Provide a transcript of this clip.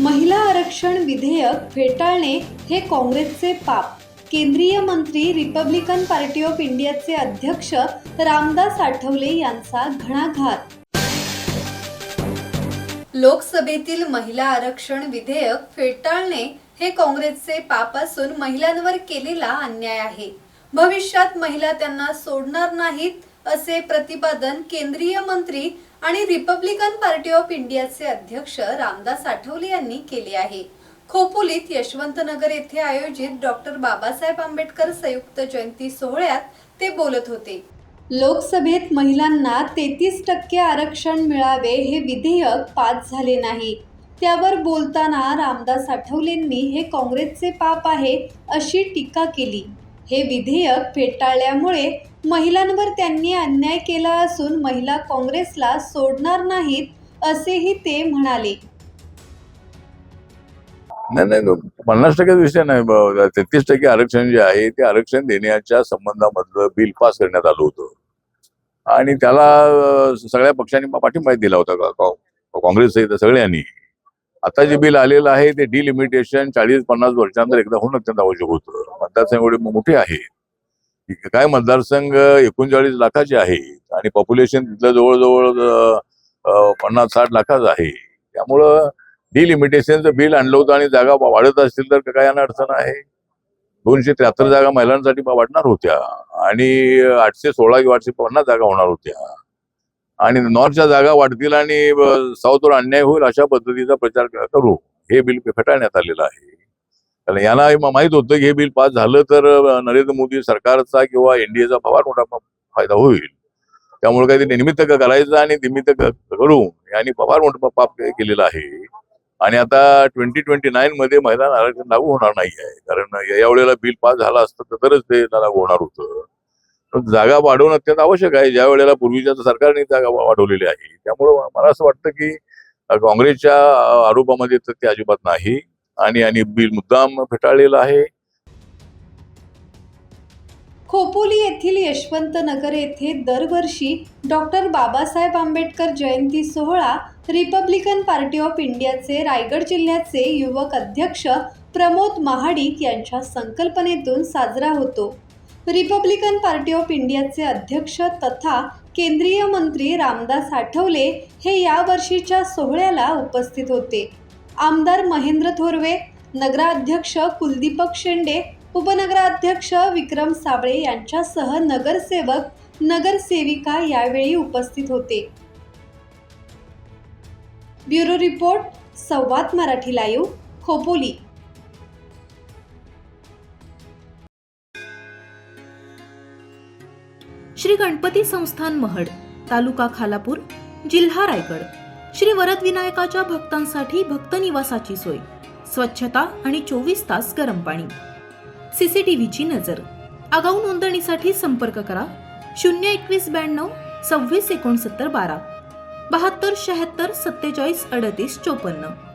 महिला आरक्षण विधेयक फेटाळणे हे काँग्रेसचे पाप. केंद्रीय मंत्री रिपब्लिकन पार्टी ऑफ इंडियाचे अध्यक्ष रामदास आठवले यांचा घणाघात. लोकसभेतील महिला आरक्षण विधेयक फेटाळणे हे काँग्रेसचे पाप असून महिलांवर केलेला अन्याय आहे. भविष्यात महिला त्यांना सोडणार नाहीत असे प्रतिपादन केंद्रीय मंत्री आणि रिपब्लिकन पार्टी ऑफ इंडियाचे अध्यक्ष रामदास आठवले यांनी केले आहे. खोपोलीत यशवंतनगर येथे आयोजित डॉक्टर बाबासाहेब आंबेडकर संयुक्त जयंती सोहळ्यात ते बोलत होते. लोकसभेत महिलांना 33% आरक्षण मिळावे हे विधेयक पास झाले नाही. त्यावर बोलताना रामदास आठवलेंनी हे काँग्रेसचे पाप आहे अशी टीका केली. हे विधेयक फेटाळल्यामुळे महिलांवर त्यांनी अन्याय केला असून महिला काँग्रेसला सोडणार नाहीत असेही ते म्हणाले. नाही 50% विषय नाही. 33% आरक्षण जे आहे ते आरक्षण देण्याच्या संबंधामधलं बिल पास करण्यात आलं होतं आणि त्याला सगळ्या पक्षांनी पाठिंबा दिला होता. काँग्रेस सहित सगळ्यांनी. आता जे बिल आलेलं आहे ते डिलिमिटेशन 40-50 वर्षांतर एकदा होणं अत्यंत आवश्यक होतं. मतदारसंघ एवढे मोठे आहे. काय मतदारसंघ 39 लाखाचे आहे आणि पॉप्युलेशन तिथलं जवळजवळ 50-60 लाखाचं आहे. त्यामुळं डिलिमिटेशनचं बिल आणलं होतं आणि जागा वाढत असतील तर काय यांना अडचण आहे. 273 जागा महिलांसाठी वाढणार होत्या आणि 816 किंवा 850 जागा होणार होत्या आणि नॉर्थच्या जागा वाढतील आणि साऊथवर अन्याय होईल अशा पद्धतीचा प्रचार करू हे बिल फेटाळण्यात आलेलं आहे. कारण यांना माहित होतं की हे बिल पास झालं तर नरेंद्र मोदी सरकारचा किंवा एनडीएचा फार मोठा फायदा होईल. त्यामुळे काही ते निमित्त करायचं आणि निमित्त करून यांनी फार मोठं पाप केलेलं आहे. आणि आता 2029 मध्ये महिलांना आरक्षण लागू होणार नाही आहे. कारण या वेळेला बिल पास झालं असतं तरच ते लागू होणार होतं. जागा वाढवणं अत्यंत आवश्यक आहे. ज्या वेळेला पूर्वीच्या सरकारने जागा वाढवलेली आहे. त्यामुळं मला असं वाटतं की काँग्रेसच्या आरोपामध्ये तर ते अजिबात नाही आणि बिल मुद्दाम फेटाळलेलं आहे. खोपोली येथील यशवंतनगर येथे दरवर्षी डॉक्टर बाबासाहेब आंबेडकर जयंती सोहळा रिपब्लिकन पार्टी ऑफ इंडियाचे रायगड जिल्ह्याचे युवक अध्यक्ष प्रमोद महाडिक यांच्या संकल्पनेतून साजरा होतो. रिपब्लिकन पार्टी ऑफ इंडियाचे अध्यक्ष तथा केंद्रीय मंत्री रामदास आठवले हे यावर्षीच्या सोहळ्याला उपस्थित होते. आमदार महेंद्र थोरवे, नगराध्यक्ष कुलदीपक शेंडे, उपनगराध्यक्ष विक्रम साबळे यांच्यासह नगरसेवक, नगरसेविका यावेळी उपस्थित होते. ब्युरो रिपोर्ट, संवाद मराठी लाईव्ह, खोपोली. श्री गणपती संस्थान महड, तालुका खालापूर, जिल्हा रायगड. श्री वरद विनायकाच्या भक्तांसाठी भक्त निवासाची सोय, स्वच्छता आणि 24 तास गरम पाणी. सीसीटीव्हीची नजर. आगाऊ नोंदणीसाठी संपर्क करा 02192 26 69 12 72 76 47 38 54.